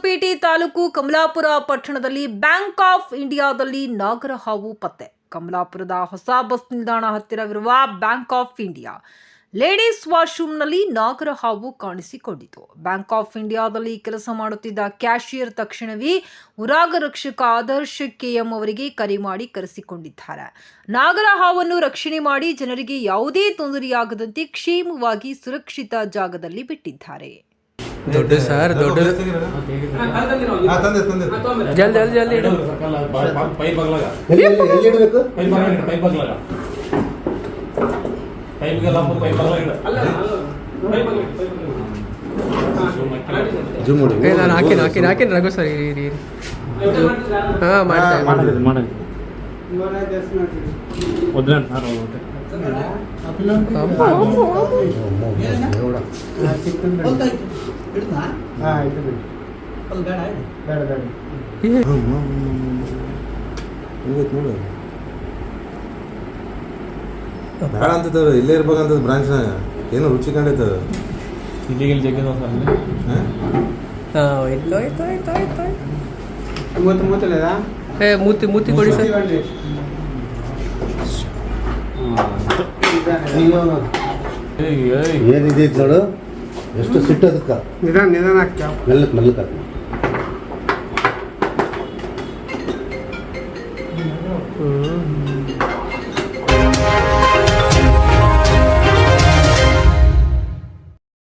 ಹೊಸಪೇಟೆ ತಾಲೂಕು ಕಮಲಾಪುರ ಪಟ್ಟಣದಲ್ಲಿ bank of ಇಂಡಿಯಾದಲ್ಲಿ ನಾಗರ ಹಾವು ಪತ್ತೆ. ಕಮಲಾಪುರದ ಹೊಸ ಬಸ್ ನಿಲ್ದಾಣ ಹತ್ತಿರವಿರುವ ಬ್ಯಾಂಕ್ ಆಫ್ ಇಂಡಿಯಾ ಲೇಡೀಸ್ ವಾಶ್ರೂಮ್ನಲ್ಲಿ ನಾಗರ ಹಾವು ಕಾಣಿಸಿಕೊಂಡಿತು. ಬ್ಯಾಂಕ್ ಆಫ್ ಇಂಡಿಯಾದಲ್ಲಿ ಕೆಲಸ ಮಾಡುತ್ತಿದ್ದ ಕ್ಯಾಶಿಯರ್ ತಕ್ಷಣವೇ ಉರಾಗ ರಕ್ಷಕ ಆದರ್ಶ್ ಕೆಎಂ ಅವರಿಗೆ ಕರೆ ಮಾಡಿ ಕರೆಸಿಕೊಂಡಿದ್ದಾರೆ. ನಾಗರ ಹಾವನ್ನು ರಕ್ಷಣೆ ಮಾಡಿ ಜನರಿಗೆ ಯಾವುದೇ ತೊಂದರೆಯಾಗದಂತೆ ಕ್ಷೇಮವಾಗಿ ಸುರಕ್ಷಿತ ಜಾಗದಲ್ಲಿ ಬಿಟ್ಟಿದ್ದಾರೆ. ದೊಡ್ಡ ಸರ್ ದೊಡ್ಡ ಜಲ್ದಿ ಜಲ್ದಿ ಜಲ್ದಿ ಇಡು. ಪೈಪ್ ಬಗ್ಲಾಗ ನಾನು ಹಾಕಿನ ರಘು ಸರ್ ಹಾಂ ಮಾಡ್ತಾ ಬೇಡ ಅಂತದ ಇಲ್ಲೇ ಇರ್ಬೇಕಂತದ ಬ್ರಾಂಚ್ನಾಗ ಏನೋ ರುಚಿ ಕಂಡೈತದ ಇಲ್ಲಿಗೆ ಜಗ್ಗದ ಮೂತಿ ಕೊಡಿ ಸರ್. ಏನಿದೆ ನೋಡು, ಎಷ್ಟು ಸಿಟ್ಟು ಅದಕ್ಕೆ. ನಿಧಾನ ಮೆಲ್ಲಕ್ಕೆ ಮೆಲ್ಲಕ್ಕೆ ಹ್ಞೂ